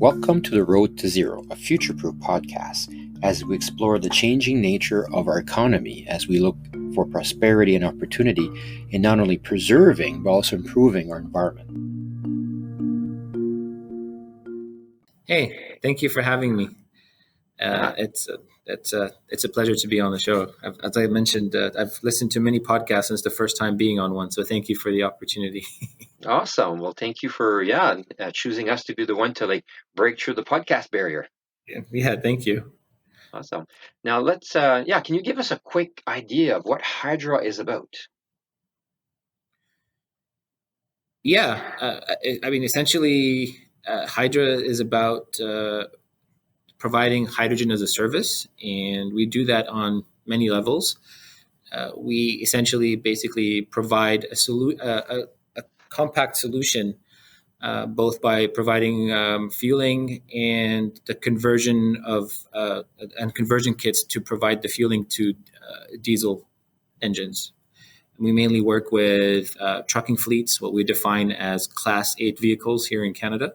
Welcome to The Road to Zero, a future-proof podcast, as we explore the changing nature of our economy as we look for prosperity and opportunity in not only preserving, but also improving our environment. Hey, thank you for having me. It's a pleasure to be on the show. As I mentioned, I've listened to many podcasts, and it's the first time being on one. So thank you for the opportunity. Awesome. Well, thank you for choosing us to be the one to break through the podcast barrier. Yeah, thank you. Awesome. Now let's can you give us a quick idea of what Hydra is about? Yeah, essentially, Hydra is about providing hydrogen as a service, and we do that on many levels. We essentially basically provide a compact solution, both by providing fueling and the conversion and conversion kits to provide the fueling to diesel engines. We mainly work with trucking fleets, what we define as Class 8 vehicles here in Canada.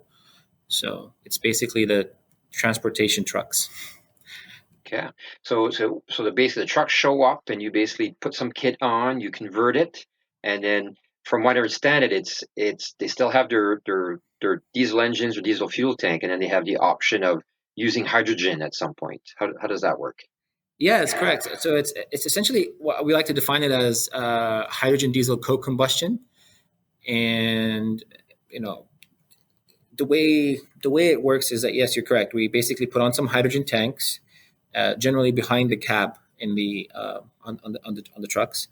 So it's basically the transportation trucks. Okay. So basically the trucks show up and you basically put some kit on, you convert it, and then from what I understand it's they still have their diesel engines or diesel fuel tank, and then they have the option of using hydrogen at some point. How does that work? Yeah, it's correct. So it's essentially what we like to define it as hydrogen diesel co-combustion, and the way it works is that, yes, you're correct. We basically put on some hydrogen tanks, generally behind the cab in the on the trucks,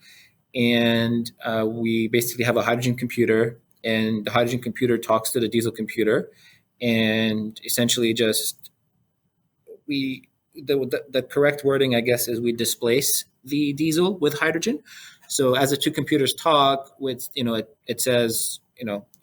and we basically have a hydrogen computer, and the hydrogen computer talks to the diesel computer, and essentially just the correct wording, I guess, is we displace the diesel with hydrogen. So as the two computers talk, with it says,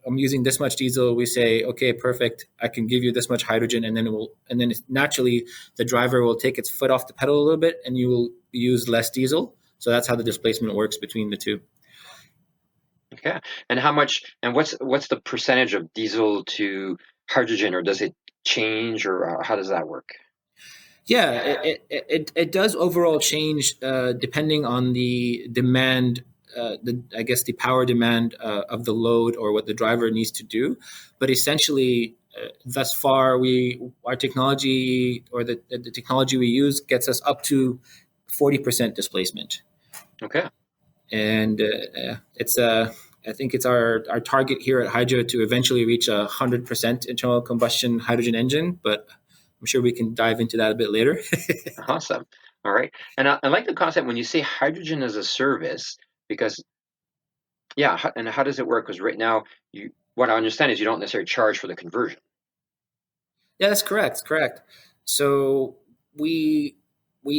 I'm using this much diesel. We say, okay, perfect. I can give you this much hydrogen, and then naturally the driver will take its foot off the pedal a little bit, and you will use less diesel. So that's how the displacement works between the two. Okay. And how much? And what's the percentage of diesel to hydrogen, or does it change, or how does that work? Yeah, it does overall change depending on the demand, the power demand of the load or what the driver needs to do. But essentially, thus far, our technology or the technology we use gets us up to 40% displacement. Okay. And I think it's our target here at Hydra to eventually reach 100% internal combustion hydrogen engine, but I'm sure we can dive into that a bit later. Awesome. All right. And I like the concept when you say hydrogen as a service, because, and how does it work? Because right now, what I understand is you don't necessarily charge for the conversion. Yeah, that's correct. Correct. So we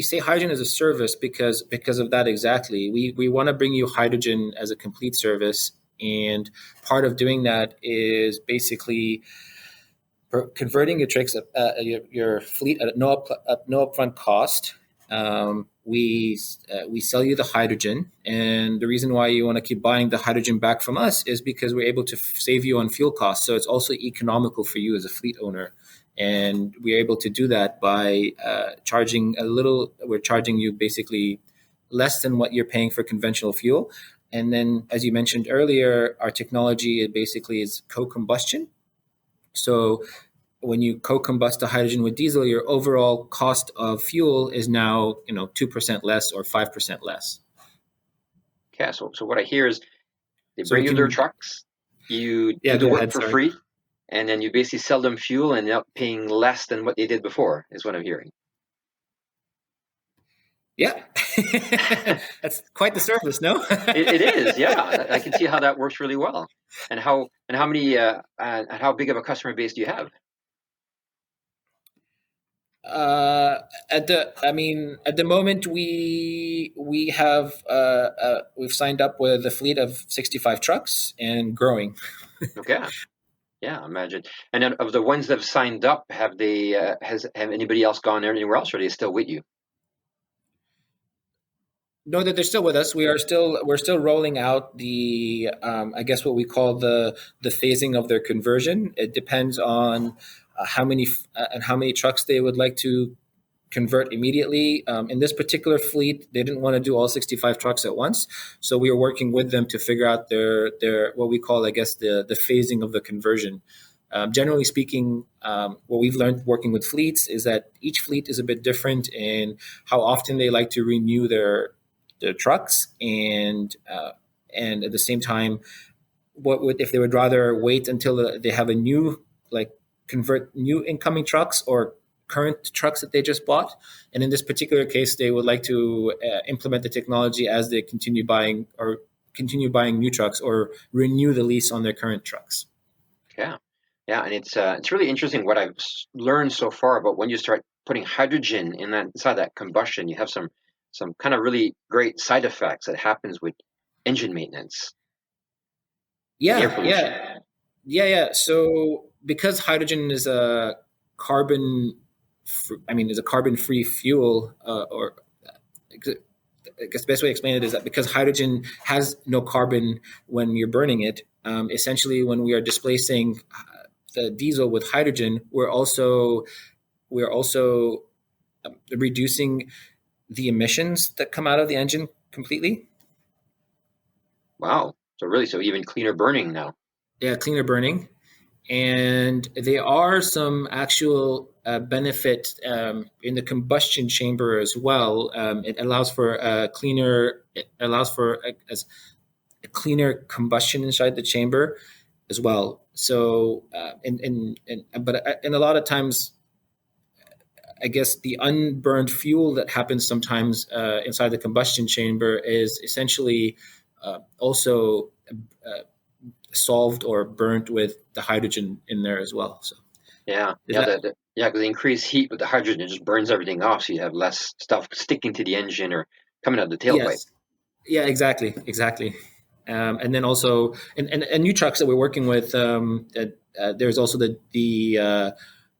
say hydrogen as a service because of that exactly. We want to bring you hydrogen as a complete service, and part of doing that is basically converting your fleet at no upfront cost. We sell you the hydrogen, and the reason why you want to keep buying the hydrogen back from us is because we're able to save you on fuel costs. So it's also economical for you as a fleet owner, and we're able to do that by charging a little. We're charging you basically less than what you're paying for conventional fuel. And then, as you mentioned earlier, our technology basically is co-combustion. So when you co-combust the hydrogen with diesel, your overall cost of fuel is now 2% less or 5% less. Okay, so what I hear is they bring you their trucks, you do the work for free, and then you basically sell them fuel and end up paying less than what they did before, is what I'm hearing. Yeah, that's quite the service, no? It is, yeah. I can see how that works really well. And how many and how big of a customer base do you have? At the moment we have we've signed up with a fleet of 65 trucks and growing. Okay. Yeah, imagine. And then of the ones that have signed up, have anybody else gone there anywhere else, or are they still with you? No, that they're still with us. We're still rolling out the I guess what we call the phasing of their conversion. It depends on how many trucks they would like to convert immediately. In this particular fleet, they didn't want to do all 65 trucks at once, so we were working with them to figure out their what we call, I guess, the phasing of the conversion. Generally speaking, what we've learned working with fleets is that each fleet is a bit different in how often they like to renew their trucks, and at the same time, what would if they would rather wait until they have a new, like, convert new incoming trucks or current trucks that they just bought. And in this particular case, they would like to implement the technology as they continue buying new trucks or renew the lease on their current trucks. Yeah, yeah, and it's really interesting what I've learned so far about when you start putting hydrogen in that inside that combustion, you have some kind of really great side effects that happens with engine maintenance and air Yeah, pollution. yeah. So because hydrogen is a carbon, is a carbon-free fuel, or I guess the best way to explain it is that because hydrogen has no carbon when you're burning it, essentially when we are displacing the diesel with hydrogen, we're also reducing the emissions that come out of the engine completely. Wow, so even cleaner burning now. Yeah, cleaner burning. And there are some actual benefits in the combustion chamber as well. It allows for a cleaner. It allows for a cleaner combustion inside the chamber as well. So, and a lot of times, I guess the unburned fuel that happens sometimes inside the combustion chamber is essentially also solved or burnt with the hydrogen in there as well. So Yeah, is that yeah, because the increased heat with the hydrogen it just burns everything off, so you have less stuff sticking to the engine or coming out the tailpipe. yes? Yeah, exactly. And then also, and new trucks that we're working with, there's also the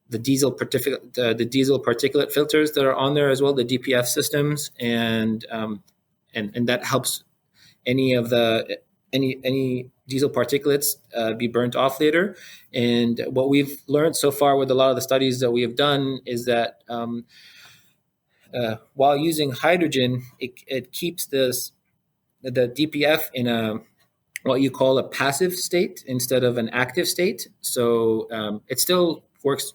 diesel particulate filters that are on there as well, the DPF systems, and that helps any of the any diesel particulates be burnt off later. And what we've learned so far with a lot of the studies that we have done is that while using hydrogen, it keeps the DPF in a what you call a passive state instead of an active state. So it still works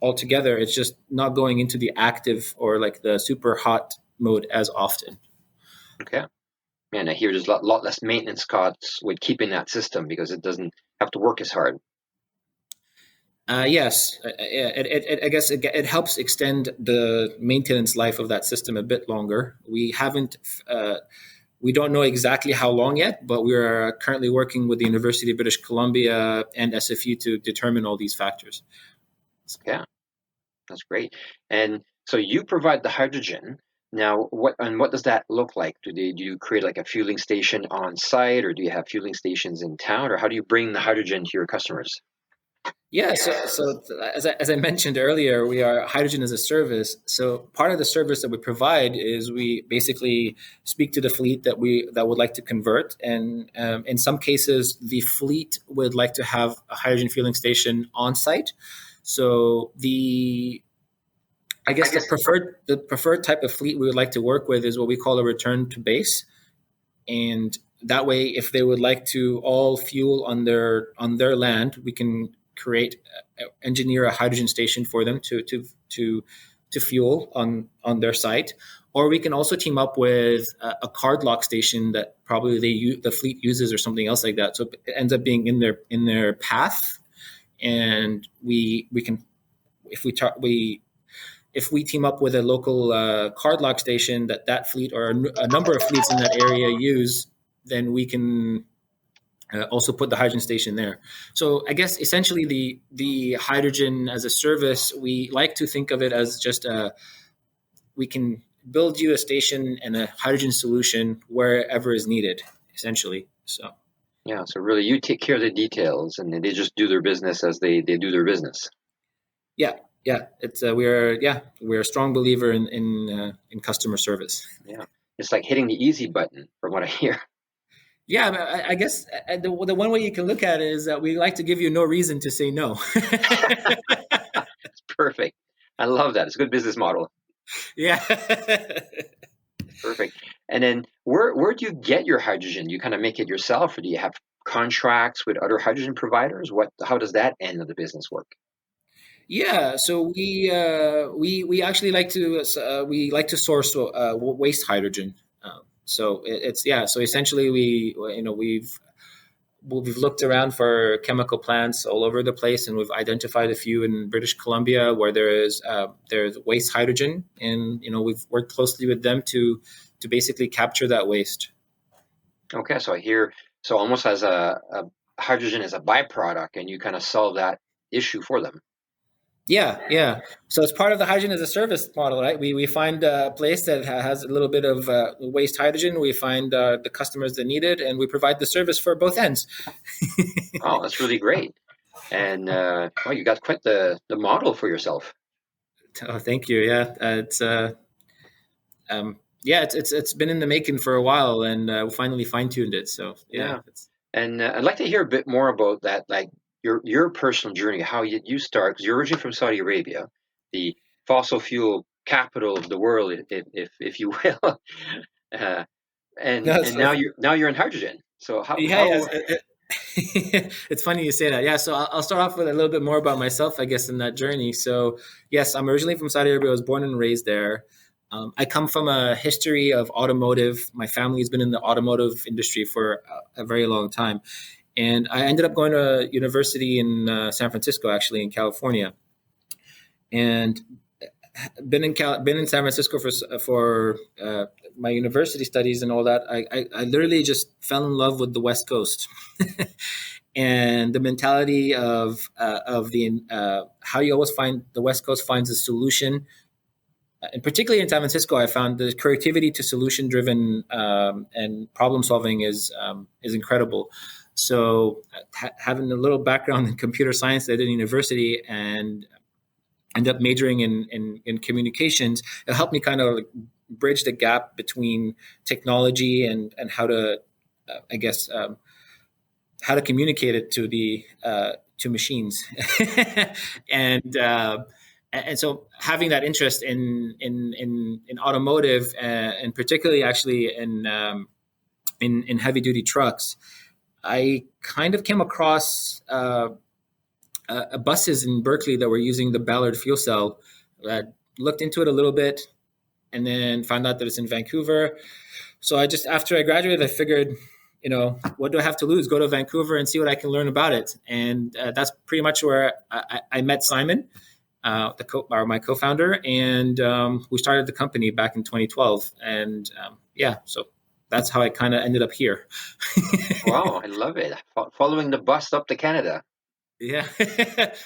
altogether. It's just not going into the active or like the super hot mode as often. Okay. Man, I hear there's a lot less maintenance costs with keeping that system because it doesn't have to work as hard. Yes, I guess it helps extend the maintenance life of that system a bit longer. We don't know exactly how long yet, but we are currently working with the University of British Columbia and SFU to determine all these factors. Yeah, that's great. And so you provide the hydrogen. Now, what does that look like? Do you create like a fueling station on site, or do you have fueling stations in town, or how do you bring the hydrogen to your customers? Yeah, so as I mentioned earlier, we are hydrogen as a service. So part of the service that we provide is we basically speak to the fleet that would like to convert, and in some cases, the fleet would like to have a hydrogen fueling station on site. So I guess the preferred type of fleet we would like to work with is what we call a return to base, and that way, if they would like to all fuel on their land, we can engineer a hydrogen station for them to fuel on their site, or we can also team up with a card lock station that probably the fleet uses or something else like that. So it ends up being in their path, and we can if we talk we if we team up with a local card lock station that fleet or a number of fleets in that area use, then we can also put the hydrogen station there. So I guess essentially the hydrogen as a service, we like to think of it as just we can build you a station and a hydrogen solution wherever is needed, essentially. So Yeah, so really you take care of the details, and they just do their business as they do their business. yeah, it's we're a strong believer in customer service. Yeah. it's like hitting the easy button from what I hear. Yeah, I guess the one way you can look at it is that we like to give you no reason to say no. It's perfect. I love that. It's a good business model. Yeah. Perfect. And then where do you get your hydrogen? You kind of make it yourself, or do you have contracts with other hydrogen providers? How does that end of the business work? Yeah, so we actually like to source waste hydrogen. So it's yeah. So essentially, we've looked around for chemical plants all over the place, and we've identified a few in British Columbia where there's waste hydrogen, and we've worked closely with them to basically capture that waste. Okay, so I hear so almost as a hydrogen as a byproduct, and you kind of solve that issue for them. Yeah, yeah. So it's part of the hydrogen as a service model, right? We find a place that has a little bit of waste hydrogen. We find the customers that need it, and we provide the service for both ends. Oh, that's really great. And well, you got quite the model for yourself. Oh, thank you. Yeah, yeah, it's been in the making for a while, and we finally fine tuned it. So yeah, Yeah. And I'd like to hear a bit more about that, like your personal journey, how you start, because you're originally from Saudi Arabia, the fossil fuel capital of the world, if you will, uh, no, and now you're in hydrogen. So yeah, yeah. how It's funny you say that. Yeah, so I'll start off with a little bit more about myself, I guess, in that journey. So, yes, I'm originally from Saudi Arabia. I was born and raised there. I come from a history of automotive. My family has been in the automotive industry for a very long time. And I ended up going to university in San Francisco, actually, in California. And been in San Francisco for my university studies and all that. I literally just fell in love with the West Coast and the mentality of the how you always find the West Coast finds a solution. And particularly in San Francisco, I found the creativity to solution driven and problem solving is incredible. So having a little background in computer science that I did in university and end up majoring in communications, it helped me kind of like bridge the gap between technology and how to, I guess, how to communicate it to the to machines, and and so having that interest in automotive and particularly actually in heavy duty trucks, I kind of came across buses in Berkeley that were using the Ballard fuel cell. Looked into it a little bit, and then found out that it's in Vancouver. So I just after I graduated, I figured, what do I have to lose? Go to Vancouver and see what I can learn about it. And that's pretty much where I met Simon, my co-founder, and we started the company back in 2012. And yeah, so that's how I kind of ended up here. wow, I love it. Following the bus up to Canada. Yeah,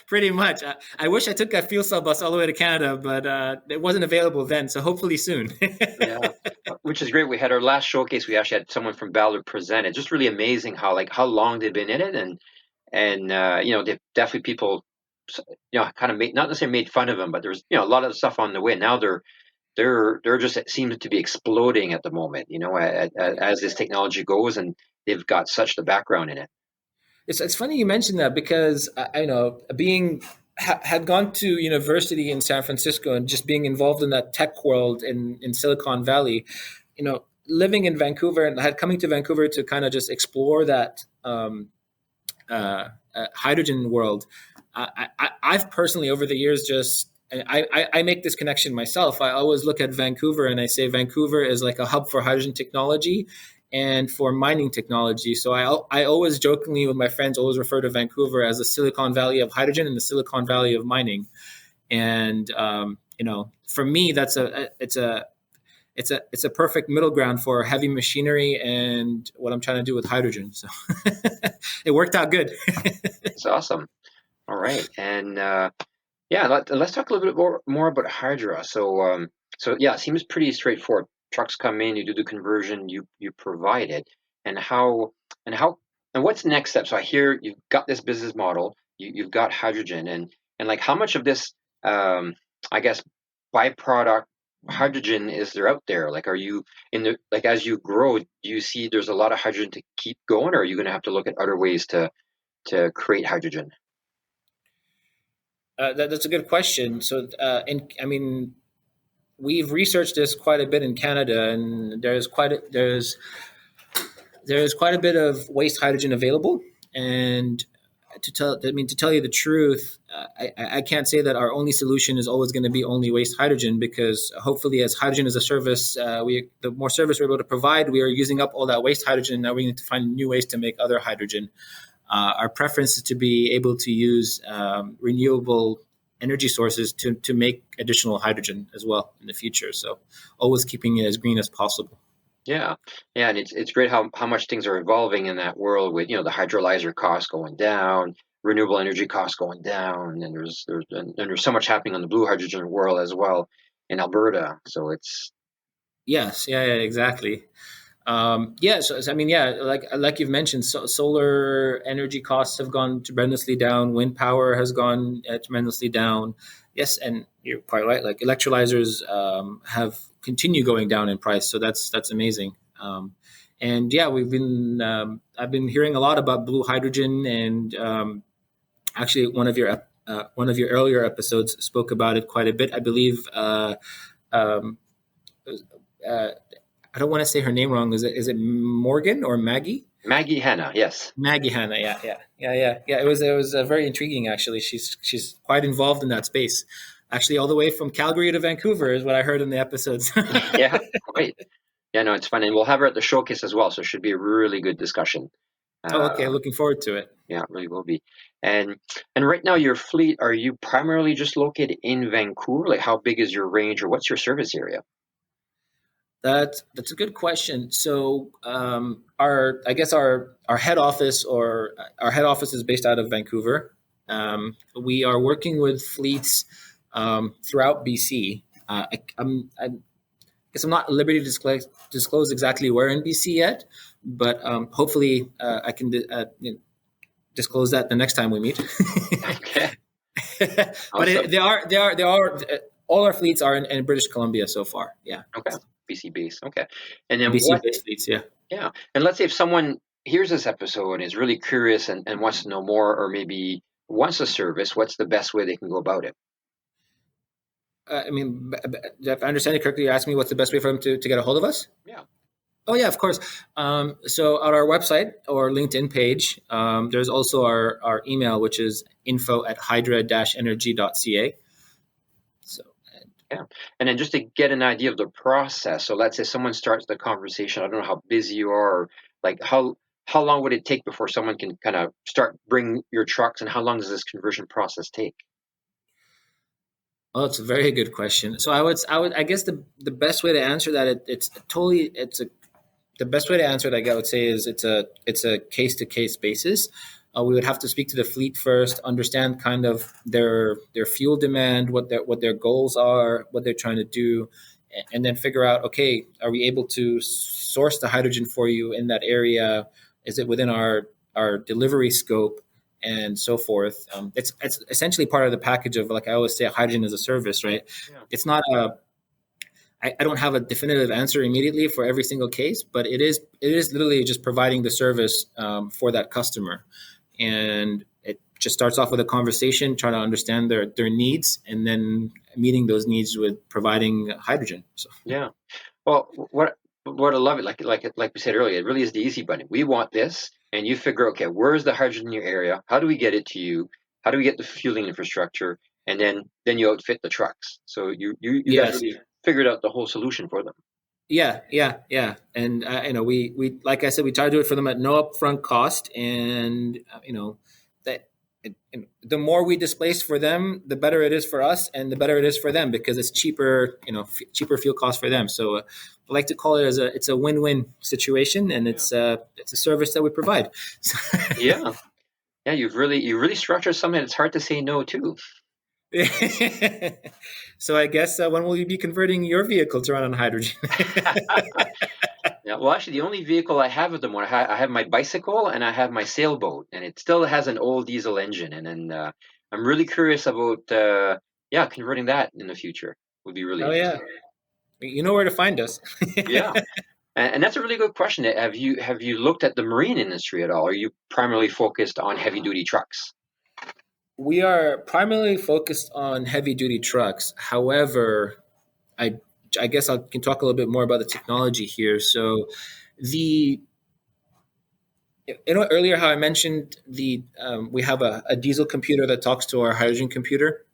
pretty much. I wish I took that fuel cell bus all the way to Canada, but it wasn't available then. So hopefully soon. Yeah, which is great. We had our last showcase. We actually had someone from Ballard present it. Just really amazing how long they've been in it, and they've definitely people kind of made not necessarily made fun of them, but there's a lot of stuff on the way. Now they're just it seems to be exploding at the moment. As this technology goes, and they've got such the background in it. It's funny you mentioned that because I know being had gone to university in San Francisco and just being involved in that tech world in Silicon Valley, living in Vancouver and had coming to Vancouver to kind of just explore that hydrogen world. I've personally over the years just I make this connection myself. I always look at Vancouver and I say Vancouver is like a hub for hydrogen technology and for mining technology. So I always jokingly with my friends always refer to Vancouver as the Silicon Valley of hydrogen and the Silicon Valley of mining. And for me, it's a perfect middle ground for heavy machinery and what I'm trying to do with hydrogen. So it worked out good. It's awesome. All right, and yeah, let's talk a little bit more about Hydra. So yeah, it seems pretty straightforward. Trucks come in, you do the conversion, you provide it, and how and what's the next step? So I hear you've got this business model, you've got hydrogen, and like how much of this, I guess, byproduct hydrogen is there out there? Like, are you in the like as you grow, do you see there's a lot of hydrogen to keep going, or are you going to have to look at other ways to create hydrogen? That's a good question. So, I mean, we've researched this quite a bit in Canada, and there's quite a bit of waste hydrogen available. And to tell you the truth, I can't say that our only solution is always going to be only waste hydrogen, because hopefully, as hydrogen as a service, the more service we're able to provide, we are using up all that waste hydrogen. Now we need to find new ways to make other hydrogen. Our preference is to be able to use renewable energy sources to make additional hydrogen as well in the future. So always keeping it as green as possible. Yeah, yeah, and it's great how much things are evolving in that world with the hydrolyzer costs going down, renewable energy costs going down, and there's so much happening on the blue hydrogen world as well in Alberta. So it's Yes, yeah, exactly. Yeah, so I mean, yeah, like you've mentioned, solar energy costs have gone tremendously down. Wind power has gone tremendously down. Yes, and you're quite right. Like electrolyzers have continue going down in price, so that's amazing. And yeah, I've been hearing a lot about blue hydrogen, and actually one of your earlier episodes spoke about it quite a bit. I believe. Um, uh, I don't want to say her name wrong. Is it Morgan or Maggie? Maggie Hanna, yes. Maggie Hanna. Yeah, yeah. It was very intriguing actually. She's quite involved in that space. Actually, all the way from Calgary to Vancouver is what I heard in the episodes. Yeah, great. Yeah, no, it's fun, and we'll have her at the showcase as well, so it should be a really good discussion. Oh, okay. Uh, Looking forward to it. yeah, it really will be. And and right now, your fleet, are you primarily just located in Vancouver? Like, how big is your range, or what's your service area? That's a good question. So, our head office or our head office is based out of Vancouver. We are working with fleets throughout BC. I guess I'm not at liberty to disclose exactly where in BC yet, but hopefully I can disclose that the next time we meet. Okay, But awesome. they are all our fleets are in British Columbia so far. Yeah, Okay, BC base. Okay, and then BC what? based fleets. Yeah. Yeah, and let's say if someone hears this episode and is really curious and wants to know more, or maybe wants a service, what's the best way they can go about it? I mean, if I understand it correctly, you're asking me what's the best way for them to get a hold of us? Yeah. Oh yeah, of course. So on our website or LinkedIn page, there's also our email, which is info@hydra-energy.ca. So Yeah. And then just to get an idea of the process. So let's say someone starts the conversation. I don't know how busy you are, or like how long would it take before someone can kind of start bring your trucks, and how long does this conversion process take? oh, that's a very good question. So I guess the best way to answer that it's a the best way to answer it, I would say, is it's a case to case basis. We would have to speak to the fleet first, understand kind of their fuel demand, what their goals are, what they're trying to do, and then figure out, okay, are we able to source the hydrogen for you in that area? Is it within our delivery scope? And so forth. It's essentially part of the package of, like I always say, hydrogen as a service, right? Yeah. It's not a I don't have a definitive answer immediately for every single case, but it is literally just providing the service for that customer, and it just starts off with a conversation, trying to understand their needs, and then meeting those needs with providing hydrogen. So Yeah. Well, what I love it, like we said earlier, it really is the easy button. We want this, and you figure, okay, where's the hydrogen in your area? How do we get it to you? How do we get the fueling infrastructure? And then you outfit the trucks. So you guys yes, really figured out the whole solution for them. yeah, and we like I said, we try to do it for them at no upfront cost, and that the more we displace for them, the better it is for us, and the better it is for them, because it's cheaper, cheaper fuel cost for them. So I like to call it as it's a win-win situation, and Yeah. it's a service that we provide. Yeah. Yeah, you really structured something that's hard to say no to. So I guess when will you be converting your vehicle to run on hydrogen? Yeah, well, actually, the only vehicle I have at the moment, I have my bicycle and I have my sailboat, and it still has an old diesel engine. And then I'm really curious about, yeah, converting that in the future. Would be really Oh yeah, interesting. You know where to find us. Yeah. And that's a really good question. Have you looked at the marine industry at all? Are you primarily focused on heavy duty trucks? We are primarily focused on heavy duty trucks. However, I I guess I can talk a little bit more about the technology here. So the earlier how I mentioned the we have a diesel computer that talks to our hydrogen computer.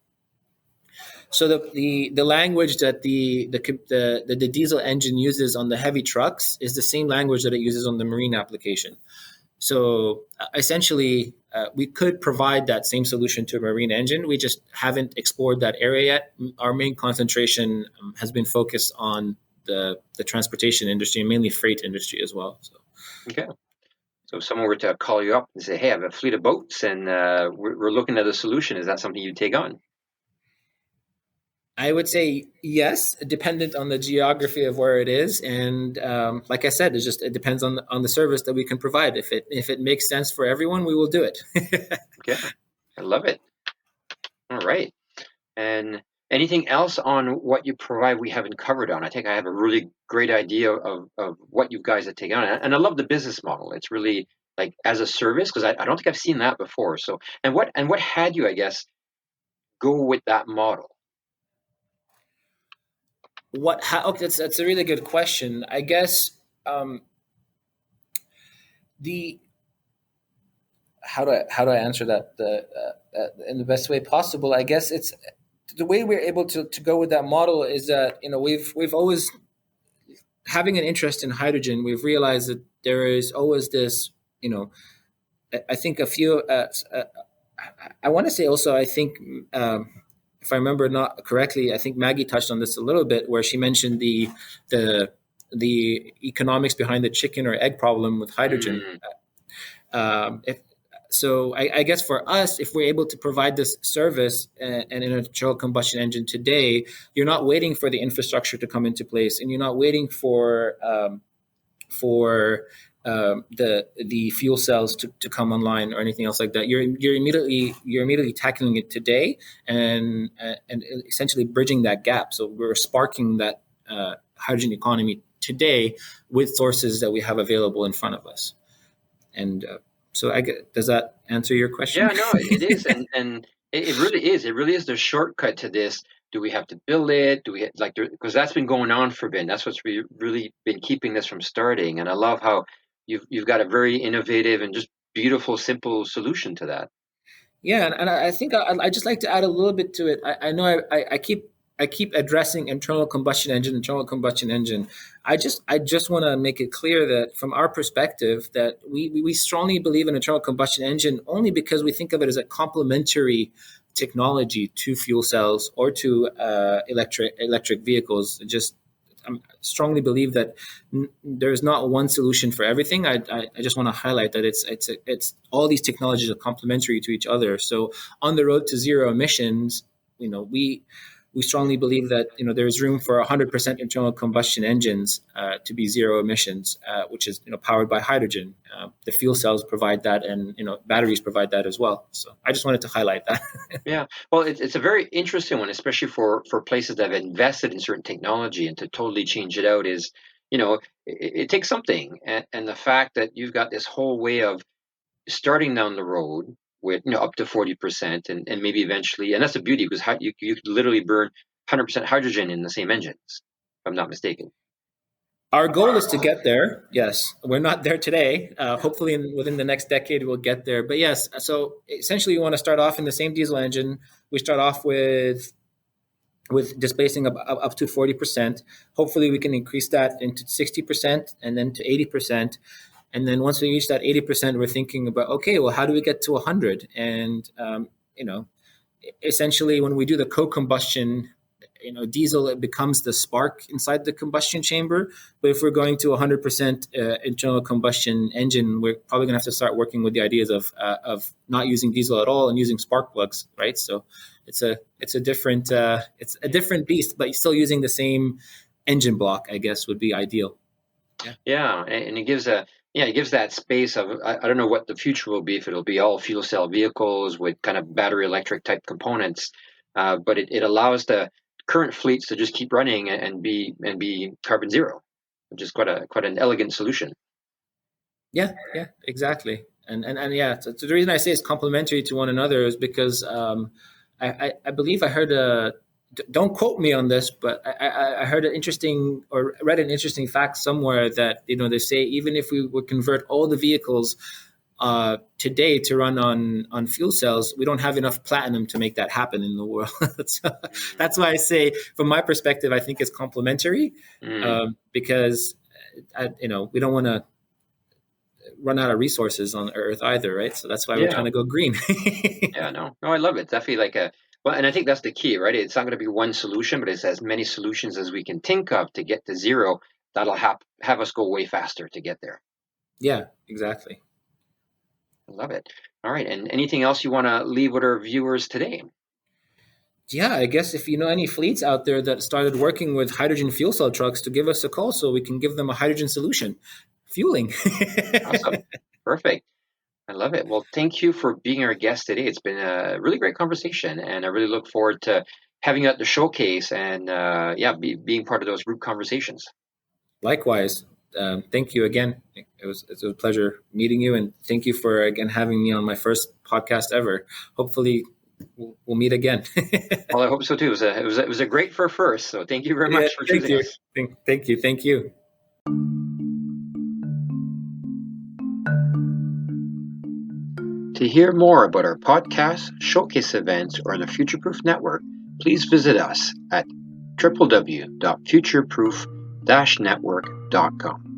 So the language that the diesel engine uses on the heavy trucks is the same language that it uses on the marine application. So essentially, we could provide that same solution to a marine engine. We just haven't explored that area yet. Our main concentration has been focused on the transportation industry, and mainly freight industry as well. So Okay. So if someone were to call you up and say, "Hey, I have a fleet of boats, and we're looking at a solution," is that something you'd take on? I would say yes, dependent on the geography of where it is, and like I said, it depends on the service that we can provide. If it makes sense for everyone, we will do it. Okay, I love it. All right. And anything else on what you provide we haven't covered on? I think I have a really great idea of what you guys have taken on. And I love the business model. It's really like as a service, because I don't think I've seen that before. So and what had you, I guess, go with that model? Okay, that's a really good question. I guess um, the how do I answer that in the best way possible? I guess it's the way we're able to go with that model is that we've always having an interest in hydrogen. We've realized that there is always this you know I think a few I want to say also I think if I remember not correctly, I think Maggie touched on this a little bit where she mentioned the the economics behind the chicken or egg problem with hydrogen. Mm, If, so I guess for us, if we're able to provide this service and an internal combustion engine today, you're not waiting for the infrastructure to come into place, and you're not waiting for the fuel cells to come online or anything else like that. You're immediately tackling it today and essentially bridging that gap. So we're sparking that hydrogen economy today with sources that we have available in front of us. And so does that answer your question? yeah, no, it is, and it really is. It really is the shortcut to this. Do we have to build it? Do we like because that's been going on for Ben. That's what's really been keeping this from starting. And I love how you've got a very innovative and just beautiful, simple solution to that. Yeah, and I think I just like to add a little bit to it. I know I keep addressing internal combustion engine. I just want to make it clear that from our perspective that we strongly believe in internal combustion engine only because we think of it as a complementary technology to fuel cells or to electric vehicles. Just strongly believe that there's not one solution for everything. I just want to highlight that it's all these technologies are complementary to each other. So on the road to zero emissions, we strongly believe that there's room for 100% internal combustion engines to be zero emissions, which is powered by hydrogen. The fuel cells provide that, and batteries provide that as well. So I just wanted to highlight that. Yeah, well, it's a very interesting one, especially for places that have invested in certain technology, and to totally change it out is, it takes something, and the fact that you've got this whole way of starting down the road with up to 40%, and maybe eventually, and that's the beauty because you could literally burn 100% hydrogen in the same engines, if I'm not mistaken. Our goal is to get there. Yes, we're not there today. Hopefully, within the next decade, we'll get there. But yes, so essentially, you want to start off in the same diesel engine. We start off with displacing up to 40%. Hopefully, we can increase that into 60% and then to 80%. And then once we reach that 80%, we're thinking about, okay, well, how do we get to 100? And essentially, when we do the co-combustion, diesel, it becomes the spark inside the combustion chamber. But if we're going to 100% internal combustion engine, we're probably going to have to start working with the ideas of not using diesel at all and using spark plugs, right? So it's a different beast, but still using the same engine block, I guess, would be ideal. Yeah, and it gives that space of I don't know what the future will be, if it'll be all fuel cell vehicles with kind of battery electric type components, but it allows the current fleets to just keep running and be carbon zero, which is quite an elegant solution. Yeah, exactly. And yeah, so the reason I say it's complementary to one another is because I believe I heard don't quote me on this, but I heard an interesting or read an interesting fact somewhere that they say even if we would convert all the vehicles today to run on fuel cells, we don't have enough platinum to make that happen in the world. So that's why I say, from my perspective, I think it's complementary because we don't want to run out of resources on Earth either, right? So that's why we're trying to go green. Yeah, no, I love it. Definitely well, and I think that's the key, right? It's not going to be one solution, but it's as many solutions as we can think of to get to zero. That'll have us go way faster to get there. Yeah, exactly. I love it. All right. And anything else you want to leave with our viewers today? Yeah, I guess if you know any fleets out there that started working with hydrogen fuel cell trucks, to give us a call so we can give them a hydrogen solution. Fueling. Awesome. Perfect. I love it. Well, thank you for being our guest today. It's been a really great conversation, and I really look forward to having you at the showcase and being part of those group conversations. Likewise. Thank you again. It was a pleasure meeting you, and thank you for again having me on my first podcast ever. Hopefully, we'll meet again. Well, I hope so too. It was a great first. So thank you very much for choosing us. Thank you. To hear more about our podcasts, showcase events, or the Futureproof Network, please visit us at www.futureproof-network.com.